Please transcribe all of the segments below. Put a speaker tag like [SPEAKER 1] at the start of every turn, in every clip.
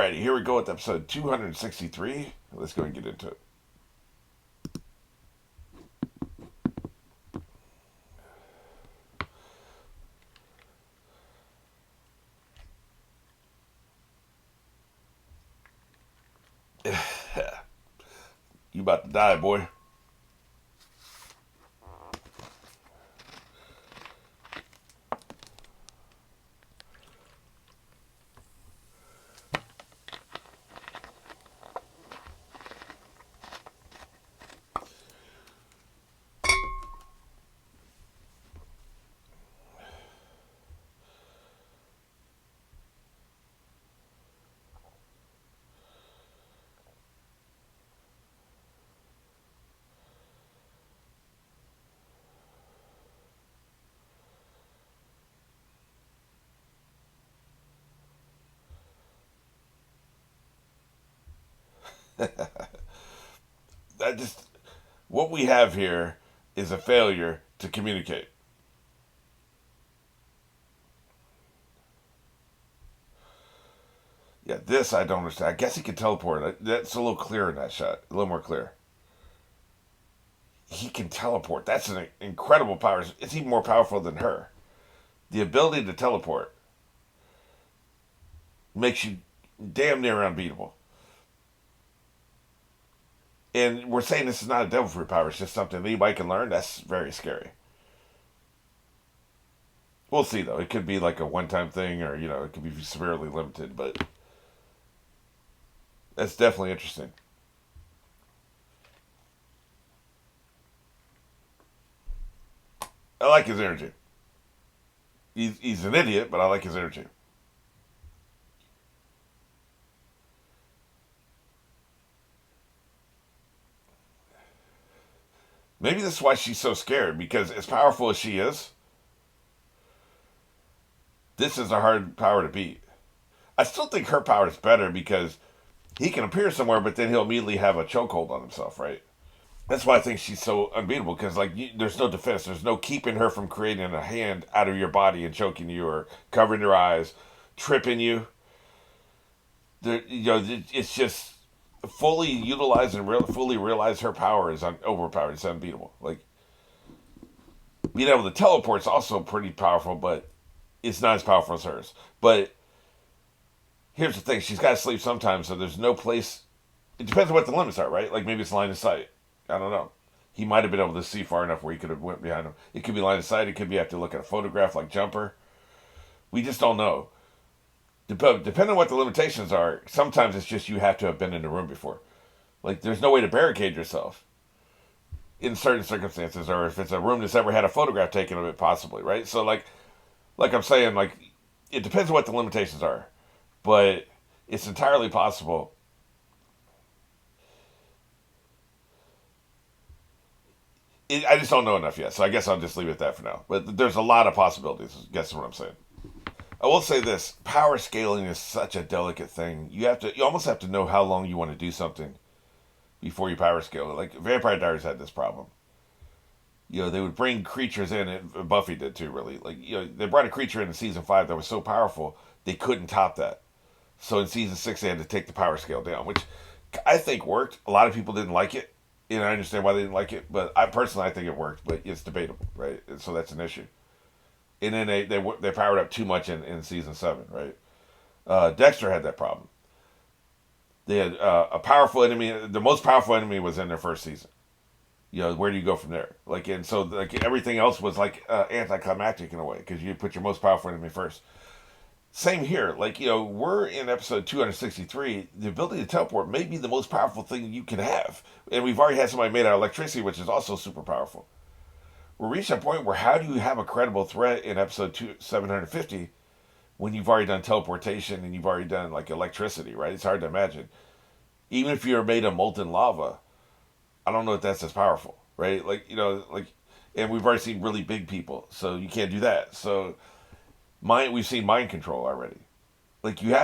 [SPEAKER 1] Alrighty, here we go with episode 263. Let's go and get into it. You about to die, boy. That just what we have here is a failure to communicate. Yeah, this I don't understand. I guess he can teleport. That's a little clearer in that shot. A little more clear. He can teleport. That's an incredible power. It's even more powerful than her. The ability to teleport makes you damn near unbeatable. And we're saying this is not a devil fruit power. It's just something anybody can learn. That's very scary. We'll see though. It could be like a one-time thing, or it could be severely limited. But that's definitely interesting. I like his energy. He's an idiot, but I like his energy. Maybe that's why she's so scared, because as powerful as she is, this is a hard power to beat. I still think her power is better because he can appear somewhere, but then he'll immediately have a chokehold on himself, right? That's why I think she's so unbeatable, because there's no defense, there's no keeping her from creating a hand out of your body and choking you or covering your eyes, tripping you. It's just fully utilize and fully realize her power is overpowered. It's unbeatable. Like being able to teleport is also pretty powerful, but it's not as powerful as hers. But here's the thing: she's got to sleep sometimes, so there's no place. It depends on what the limits are, right? Like maybe it's line of sight. I don't know. He might have been able to see far enough where he could have went behind him. It could be line of sight. It could be have to look at a photograph like Jumper. We just don't know. Depending on what the limitations are, sometimes it's just you have to have been in the room before. Like there's no way to barricade yourself in certain circumstances, or if it's a room that's ever had a photograph taken of it, possibly, right? So like I'm saying, like it depends on what the limitations are, but it's entirely possible. I just don't know enough yet, so I guess I'll just leave it at that for now. But there's a lot of possibilities. I guess is what I'm saying. I will say this: power scaling is such a delicate thing. You almost have to know how long you want to do something before you power scale it. Like Vampire Diaries had this problem. They would bring creatures in, and Buffy did too. Really, like they brought a creature in season 5 that was so powerful they couldn't top that. So in season 6 they had to take the power scale down, which I think worked. A lot of people didn't like it, and I understand why they didn't like it. But I think it worked, but it's debatable, right? And so that's an issue. And then they powered up too much in season 7, right? Dexter had that problem. They had a powerful enemy. The most powerful enemy was in their first season. Where do you go from there? Like, and so like everything else was like anticlimactic in a way, because you put your most powerful enemy first. Same here. Like, we're in episode 263. The ability to teleport may be the most powerful thing you can have, and we've already had somebody made out of electricity, which is also super powerful. We're reaching a point where how do you have a credible threat in episode 750 when you've already done teleportation and you've already done like electricity, right? It's hard to imagine. Even if you're made of molten lava, I don't know if that's as powerful, right? And we've already seen really big people, so you can't do that. So, we've seen mind control already. Like you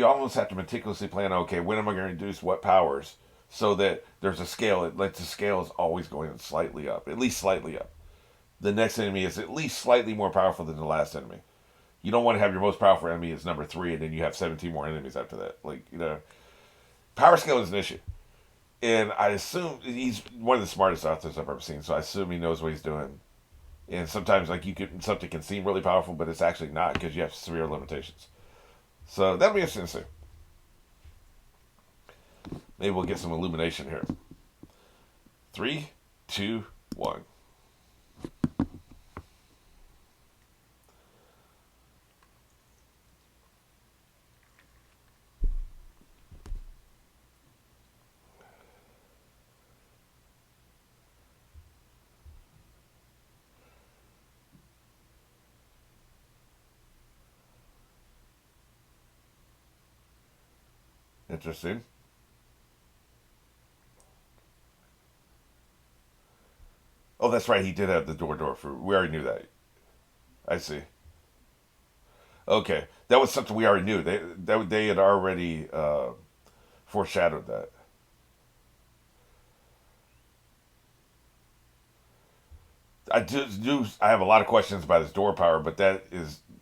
[SPEAKER 1] almost have to meticulously plan. Okay, when am I going to introduce what powers, so that there's a scale. The scale is always going slightly up, at least slightly up. The next enemy is at least slightly more powerful than the last enemy. You don't want to have your most powerful enemy as number three, and then you have 17 more enemies after that. Like, power scale is an issue. And I assume he's one of the smartest authors I've ever seen, so I assume he knows what he's doing. And sometimes, like, something can seem really powerful, but it's actually not because you have severe limitations. So that'll be interesting to see. Maybe we'll get some illumination here. 3, 2, 1. Interesting. Oh, that's right. He did have the door fruit. We already knew that. I see. Okay, that was something we already knew. They had already foreshadowed that. I have a lot of questions about his door power, but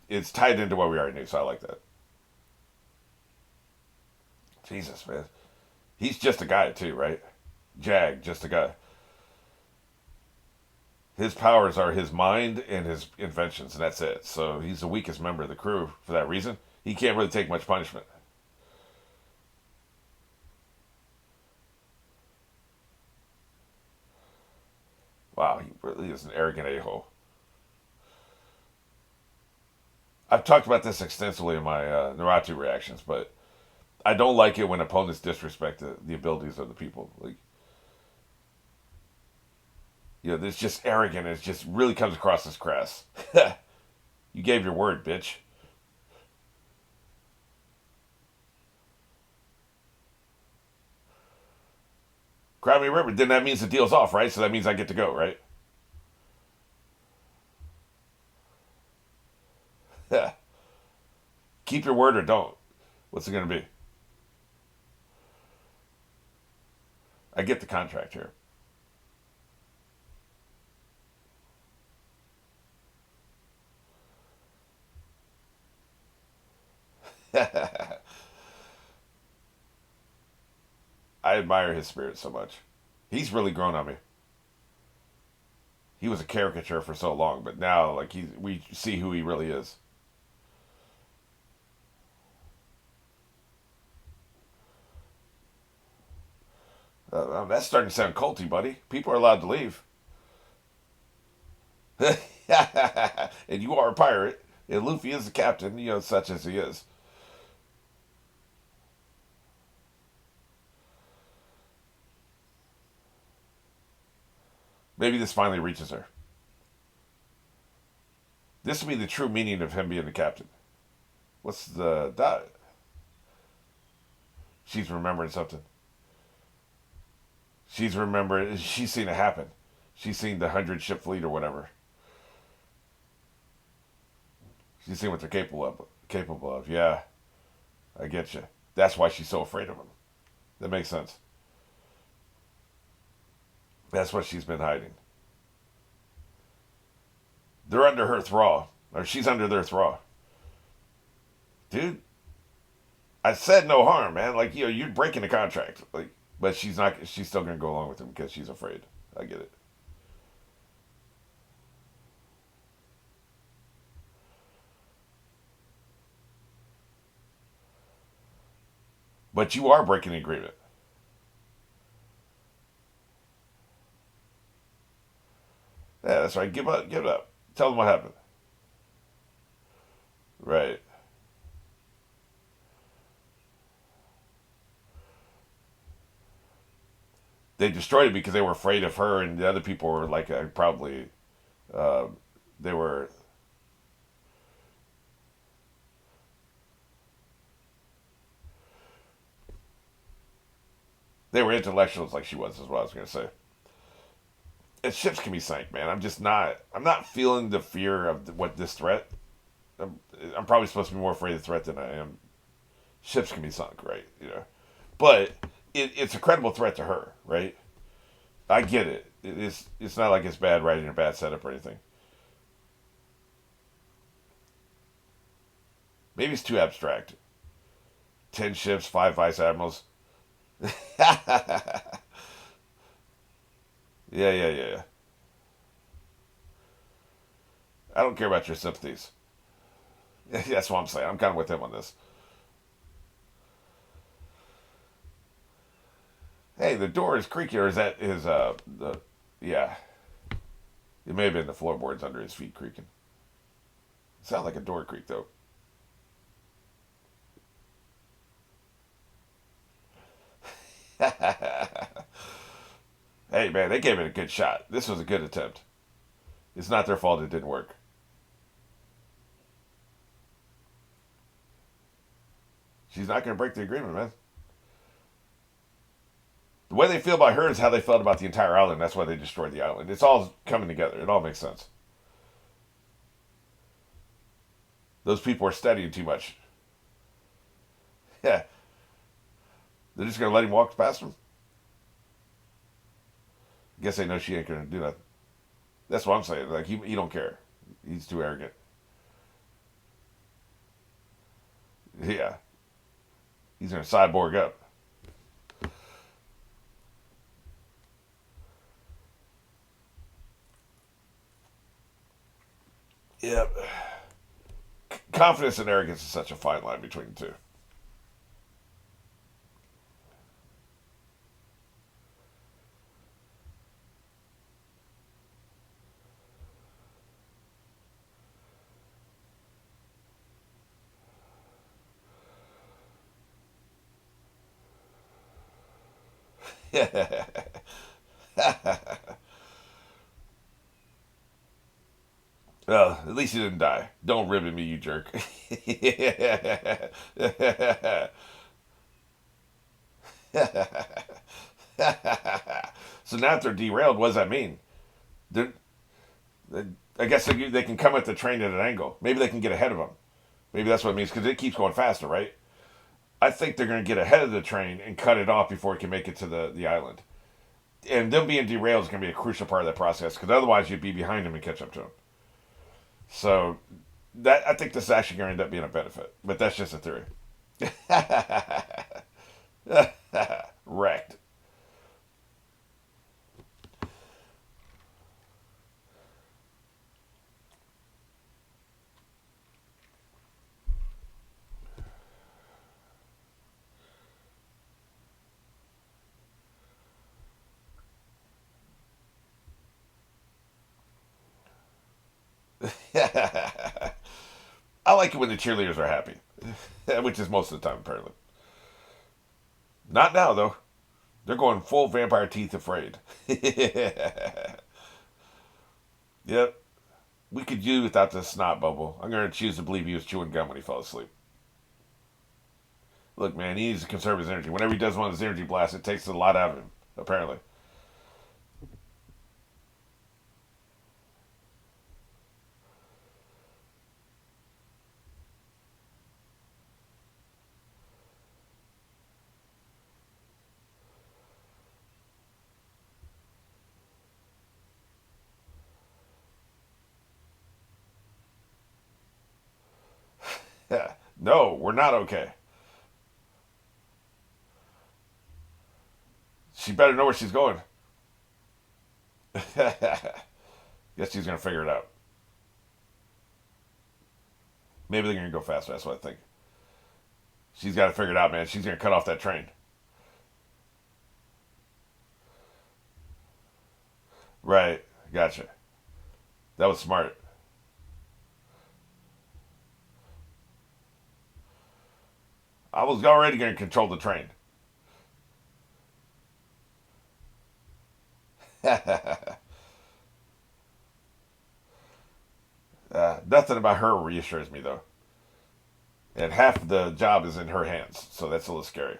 [SPEAKER 1] it's tied into what we already knew, so I like that. Jesus, man, he's just a guy too, right? Jag, just a guy. His powers are his mind and his inventions, and that's it. So he's the weakest member of the crew for that reason. He can't really take much punishment. Wow, he really is an arrogant a-hole. I've talked about this extensively in my Naruto reactions, but I don't like it when opponents disrespect the abilities of the people. Like, it's just arrogant. It just really comes across as crass. You gave your word, bitch. Cry me a river. Then that means the deal's off, right? So that means I get to go, right? Keep your word or don't. What's it going to be? I get the contract here. I admire his spirit so much. He's really grown on me. He was a caricature for so long, but now, like, we see who he really is. That's starting to sound culty, buddy. People are allowed to leave. And you are a pirate, and Luffy is the captain, such as he is. Maybe this finally reaches her. This will be the true meaning of him being the captain. What's the dot? She's remembering something. She's remembering. She's seen it happen. She's seen the 100 ship fleet or whatever. She's seen what they're capable of. Capable of. Yeah, I get you. That's why she's so afraid of him. That makes sense. That's what she's been hiding. They're under her thrall, or she's under their thrall. Dude, I said no harm, man. Like, you're breaking the contract. Like, but she's not. She's still gonna go along with him because she's afraid. I get it. But you are breaking the agreement. Yeah, that's right. Give up. Give it up. Tell them what happened. Right. They destroyed it because they were afraid of her, and the other people were like, probably, uh, they were they were intellectuals like she was. Is what I was gonna say. And ships can be sank, man. I'm just not. I'm not feeling the fear of what this threat. I'm, I'm probably supposed to be more afraid of the threat than I am. Ships can be sunk, right? But it's a credible threat to her, right? I get it. It's not like it's bad writing or bad setup or anything. Maybe it's too abstract. 10 ships, 5 vice admirals. Yeah, yeah, yeah, yeah. I don't care about your sympathies. That's what I'm saying. I'm kind of with him on this. Hey, the door is creaky, or is that his the yeah. It may have been the floorboards under his feet creaking. It sounded like a door creak though. Hey man, they gave it a good shot. This was a good attempt. It's not their fault it didn't work. She's not going to break the agreement, man. The way they feel about her is how they felt about the entire island. That's why they destroyed the island. It's all coming together. It all makes sense. Those people are studying too much. Yeah, they're just going to let him walk past them. I guess they know she ain't going to do nothing. That's what I'm saying. Like he don't care. He's too arrogant. Yeah, he's going to cyborg up. Yep. Confidence and arrogance is such a fine line between the two. Well, at least he didn't die. Don't rib at me, you jerk. So now if they're derailed, what does that mean? They're, I guess they can come at the train at an angle. Maybe they can get ahead of them. Maybe that's what it means because it keeps going faster, right? I think they're going to get ahead of the train and cut it off before it can make it to the island. And them being derailed is going to be a crucial part of that process because otherwise you'd be behind them and catch up to them. So that I think this is actually going to end up being a benefit, but that's just a theory. Wrecked. I like it when the cheerleaders are happy, which is most of the time apparently. Not now though. They're going full vampire teeth afraid. Yep. We could do without the snot bubble. I'm going to choose to believe he was chewing gum when he fell asleep. Look, man, he needs to conserve his energy. Whenever he does one of his energy blasts, it takes a lot out of him, apparently. Yeah. No, we're not okay. She better know where she's going. Guess she's going to figure it out. Maybe they're going to go faster. That's what I think. She's got to figure it out, man. She's going to cut off that train. Right. Gotcha. That was smart. I was already going to control the train. Nothing about her reassures me, though. And half the job is in her hands, so that's a little scary.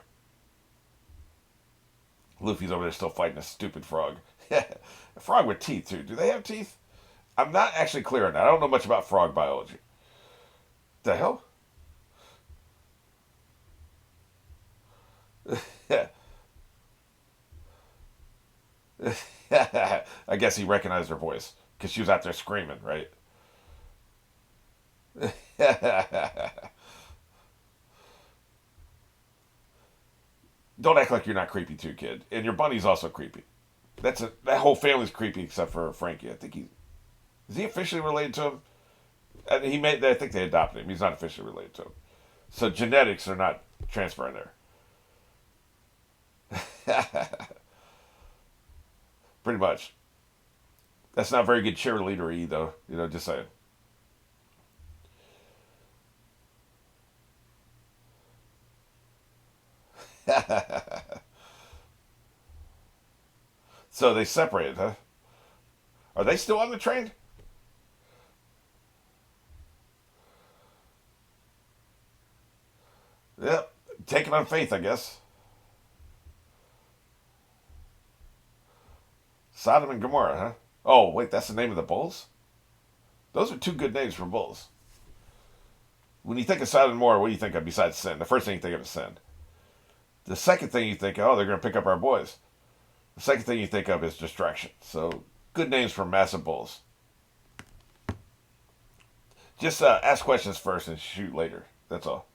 [SPEAKER 1] Luffy's over there still fighting a stupid frog. A frog with teeth, too. Do they have teeth? I'm not actually clear on that. I don't know much about frog biology. The hell? I guess he recognized her voice because she was out there screaming, right? Don't act like you're not creepy too, kid. And your bunny's also creepy. That whole family's creepy except for Frankie. I think is he officially related to him? And I think they adopted him. He's not officially related to him. So genetics are not transferring there. Pretty much. That's not very good cheerleadery though. Just saying. So they separated, huh? Are they still on the train? Yep. Taking on faith, I guess. Sodom and Gomorrah, huh? Oh, wait, that's the name of the bulls? Those are two good names for bulls. When you think of Sodom and Gomorrah, what do you think of besides sin? The first thing you think of is sin. The second thing you think, oh, they're going to pick up our boys. The second thing you think of is distraction. So, good names for massive bulls. Just ask questions first and shoot later. That's all.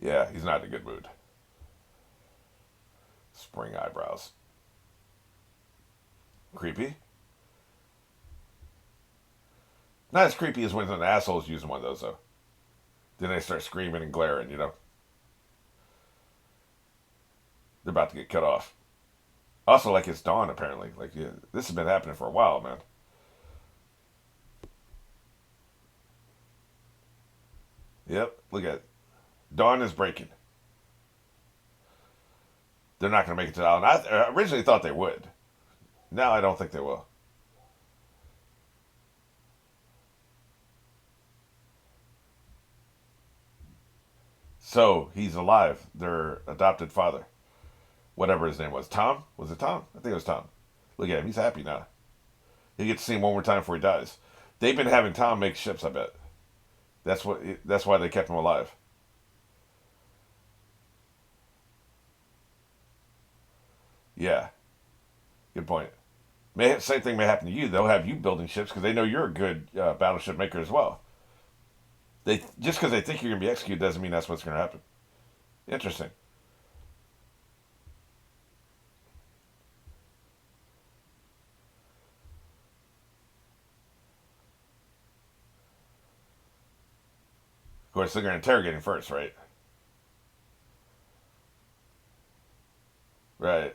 [SPEAKER 1] Yeah, he's not in a good mood. Spring eyebrows. Creepy. Not as creepy as when an asshole's using one of those, though. Then they start screaming and glaring. They're about to get cut off. Also, like it's dawn, apparently. Like, yeah, this has been happening for a while, man. Yep, look at it. Dawn is breaking. They're not going to make it to the island. I originally thought they would. Now I don't think they will. So he's alive. Their adopted father, whatever his name was, Tom. Was it Tom? I think it was Tom. Look at him. He's happy now. He gets to see him one more time before he dies. They've been having Tom make ships. I bet That's why they kept him alive. Yeah, good point. Same thing may happen to you. They'll have you building ships because they know you're a good battleship maker as well. They just because they think you're going to be executed doesn't mean that's what's going to happen. Interesting. Of course, they're going to interrogate him first, right? Right.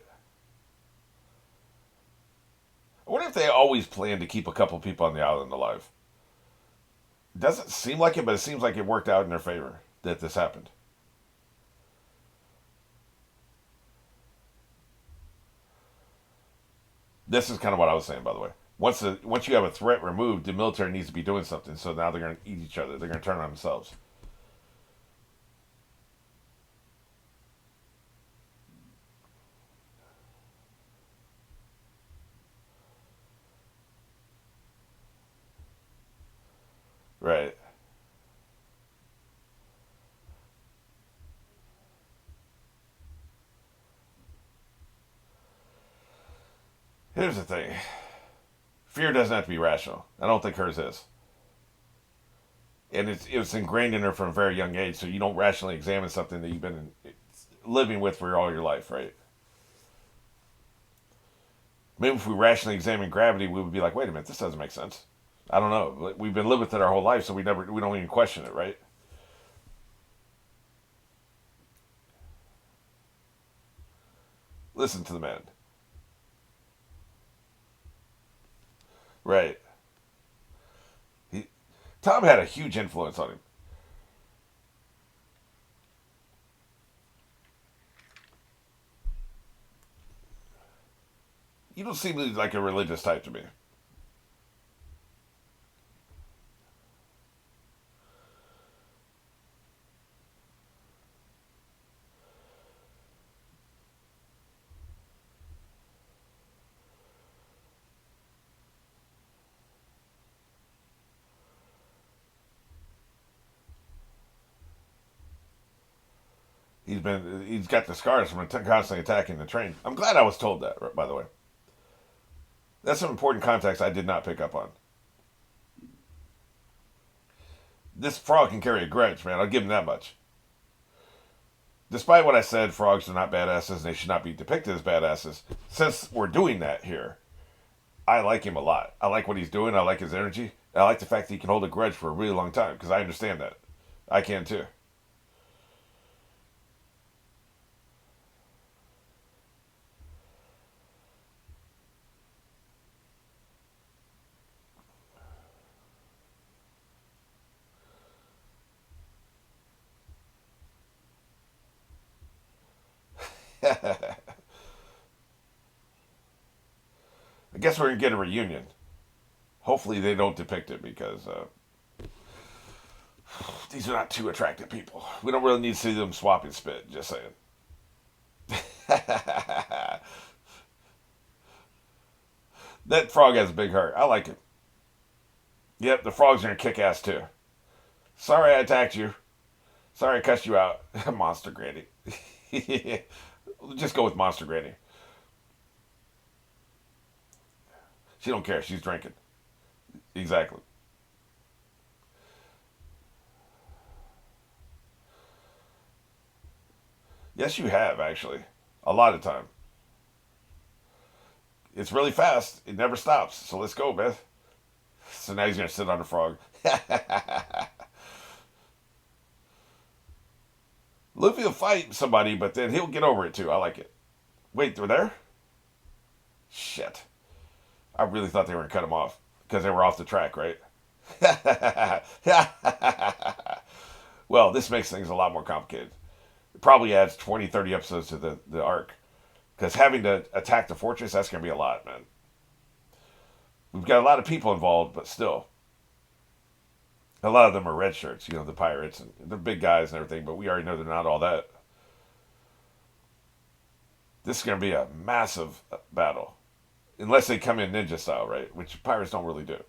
[SPEAKER 1] I wonder if they always plan to keep a couple people on the island alive. It doesn't seem like it, but it seems like it worked out in their favor that this happened. This is kind of what I was saying, by the way. Once you have a threat removed, the military needs to be doing something. So now they're going to eat each other. They're going to turn on themselves. Right. Here's the thing. Fear doesn't have to be rational. I don't think hers is. And it's ingrained in her from a very young age. So you don't rationally examine something that you've been living with for all your life, right? Maybe if we rationally examine gravity, we would be like, wait a minute, this doesn't make sense. I don't know. We've been living with it our whole life, so we don't even question it, right? Listen to the man, right? He Tom had a huge influence on him. You don't seem like a religious type to me. He's got the scars from constantly attacking the train. I'm glad I was told that, by the way. That's some important context I did not pick up on. This frog can carry a grudge, man. I'll give him that much. Despite what I said, frogs are not badasses and they should not be depicted as badasses. Since we're doing that here, I like him a lot. I like what he's doing. I like his energy. I like the fact that he can hold a grudge for a really long time because I understand that. I can too. I guess we're gonna get a reunion. Hopefully they don't depict it because these are not too attractive people. We don't really need to see them swapping spit. Just saying. That frog has a big heart. I like it. Yep, the frogs are gonna kick ass too. Sorry I attacked you. Sorry I cussed you out. Monster Granny. Just go with Monster Granny. She don't care. She's drinking. Exactly. Yes, you have actually. A lot of time. It's really fast. It never stops. So let's go, man. So now he's gonna sit on the frog. Luffy will fight somebody, but then he'll get over it too. I like it. Wait, they're there? Shit. I really thought they were gonna cut him off because they were off the track, right? Well, this makes things a lot more complicated. It probably adds 20, 30 episodes to the arc. Because having to attack the fortress, that's going to be a lot, man. We've got a lot of people involved, but still. A lot of them are red shirts, the pirates. And they're big guys and everything, but we already know they're not all that. This is going to be a massive battle. Unless they come in ninja style, right? Which pirates don't really do.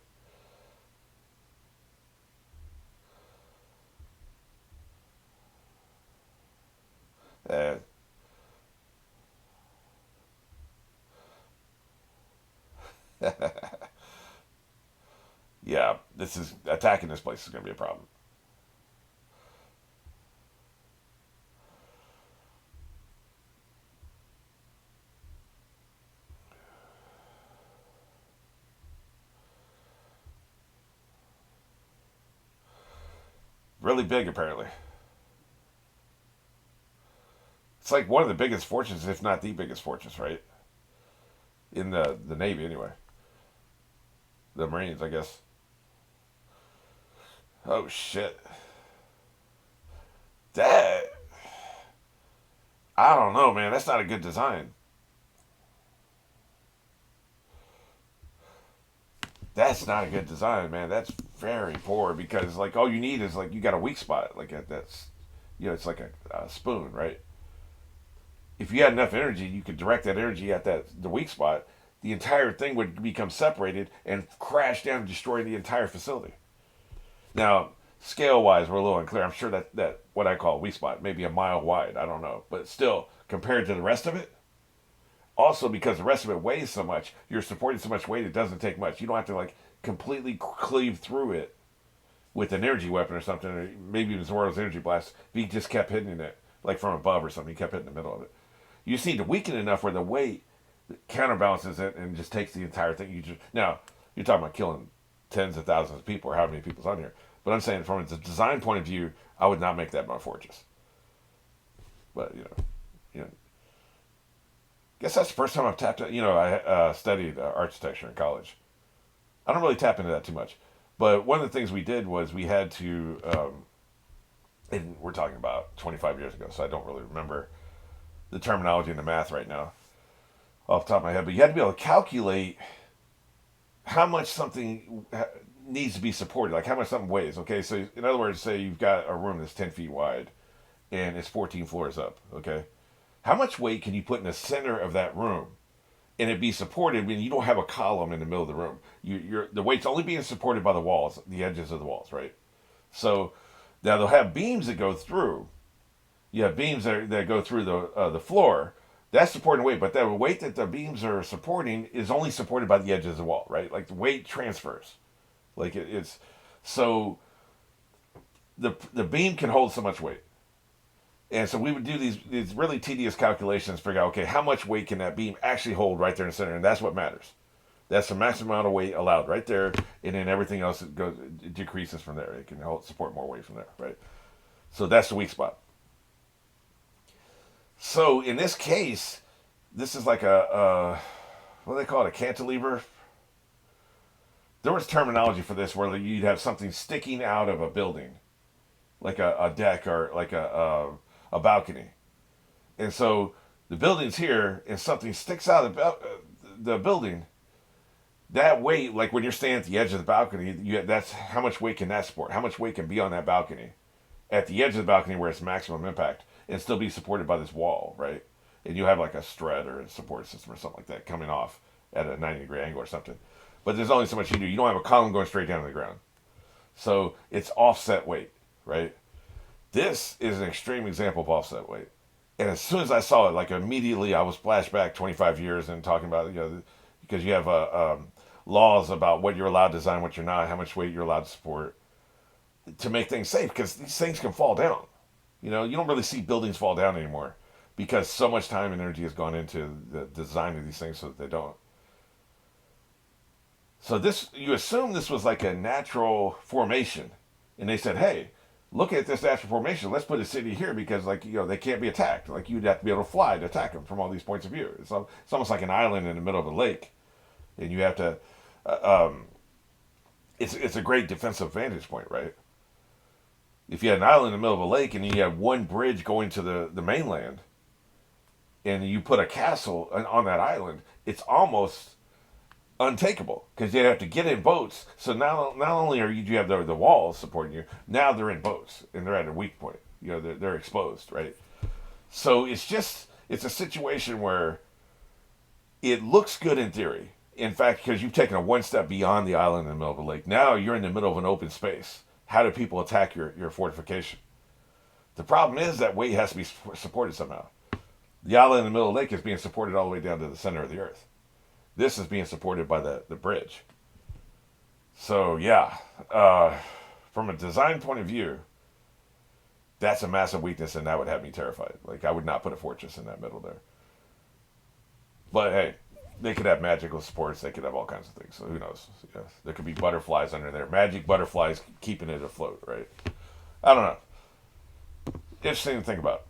[SPEAKER 1] Uh, yeah, this is attacking this place is going to be a problem. Really big, apparently. It's like one of the biggest fortresses, if not the biggest fortress, right? In the Navy, anyway. The Marines, I guess. Oh, shit. That. I don't know, man. That's not a good design. That's not a good design, man. That's very poor because, like, all you need is, like, you got a weak spot. Like, that's, it's like a spoon, right? If you had enough energy, you could direct that energy at the weak spot. The entire thing would become separated and crash down and destroy the entire facility. Now, scale wise, we're a little unclear. I'm sure that what I call a weak spot, maybe a mile wide. I don't know, but still, compared to the rest of it, also because the rest of it weighs so much, you're supporting so much weight, it doesn't take much. You don't have to like completely cleave through it with an energy weapon or something, or maybe even Zoro's energy blast. If he just kept hitting it like from above or something, he kept hitting the middle of it. You just need to weaken it enough where the weight counterbalances it and just takes the entire thing. Now you're talking about killing tens of thousands of people or how many people's on here. But I'm saying from a design point of view, I would not make that my fortress. But guess that's the first time I've tapped it. I studied architecture in college. I don't really tap into that too much. But one of the things we did was we had to, and we're talking about 25 years ago, so I don't really remember the terminology in the math right now off the top of my head. But you had to be able to calculate how much something needs to be supported, like how much something weighs. Okay, so in other words, say you've got a room that's 10 feet wide and it's 14 floors up. Okay, how much weight can you put in the center of that room and it be supported when you don't have a column in the middle of the room? The weight's only being supported by the walls, the edges of the walls, right? So now they'll have beams that go through. You have beams that go through the floor. That's supporting weight, but the weight that the beams are supporting is only supported by the edges of the wall, right? Like the weight transfers. Like it's so the beam can hold so much weight. And so we would do these really tedious calculations, figure out, okay, how much weight can that beam actually hold right there in the center, and that's what matters. That's the maximum amount of weight allowed right there, and then everything else it decreases from there. It can support more weight from there, right? So that's the weak spot. So in this case, this is like what do they call it, a cantilever. There was terminology for this where you'd have something sticking out of a building, like a deck or like a balcony. And so the building's here, and something sticks out of the building. That weight, like when you're standing at the edge of the balcony, that's how much weight can that support? How much weight can be on that balcony at the edge of the balcony where it's maximum impact and still be supported by this wall, right? And you have like a strut or a support system or something like that coming off at a 90-degree angle or something. But there's only so much you do. You don't have a column going straight down to the ground. So it's offset weight, right? This is an extreme example of offset weight. And as soon as I saw it, like immediately I was flashed back 25 years and talking about, because you have laws about what you're allowed to design, what you're not, how much weight you're allowed to support to make things safe, because these things can fall down. You don't really see buildings fall down anymore because so much time and energy has gone into the design of these things so that they don't. So you assume this was like a natural formation, and they said, "Hey, look at this natural formation. Let's put a city here because, they can't be attacked. Like you'd have to be able to fly to attack them from all these points of view. It's almost like an island in the middle of a lake, and you have to. It's a great defensive vantage point, right? If you had an island in the middle of a lake and you had one bridge going to the mainland, and you put a castle on that island, it's almost untakeable because they'd have to get in boats. So now, not only do you have the walls supporting you, now they're in boats and they're at a weak point. They're exposed, right? So it's a situation where it looks good in theory. In fact, because you've taken a one step beyond the island in the middle of a lake, now you're in the middle of an open space. How do people attack your fortification? The problem is that weight has to be supported somehow. The island in the middle of the lake is being supported all the way down to the center of the earth. This is being supported by the bridge. So yeah, from a design point of view, that's a massive weakness, and that would have me terrified. Like I would not put a fortress in that middle there. But hey, they could have magical supports. They could have all kinds of things. So who knows? Yeah, there could be butterflies under there. Magic butterflies keeping it afloat, right? I don't know. Interesting to think about.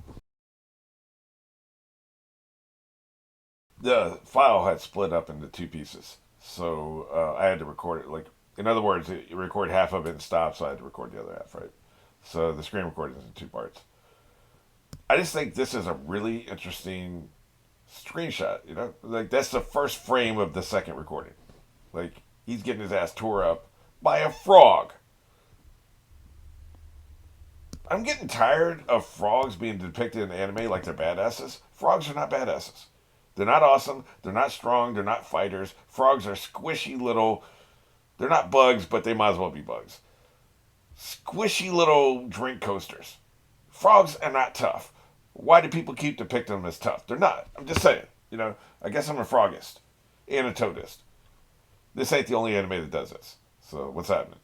[SPEAKER 1] The file had split up into two pieces, so I had to record it. Like, in other words, you record half of it and stop, so I had to record the other half, right? So the screen recording is in two parts. I just think this is a really interesting screenshot. Like that's the first frame of the second recording. Like he's getting his ass tore up by a frog. I'm getting tired of frogs being depicted in anime like they're badasses. Frogs are not badasses. They're not awesome. They're not strong. They're not fighters. Frogs are squishy little. They're not bugs, but they might as well be bugs. Squishy little drink coasters. Frogs are not tough. Why do people keep depicting them as tough? They're not. I'm just saying. I guess I'm a frogist and a toadist. This ain't the only anime that does this. So what's happening?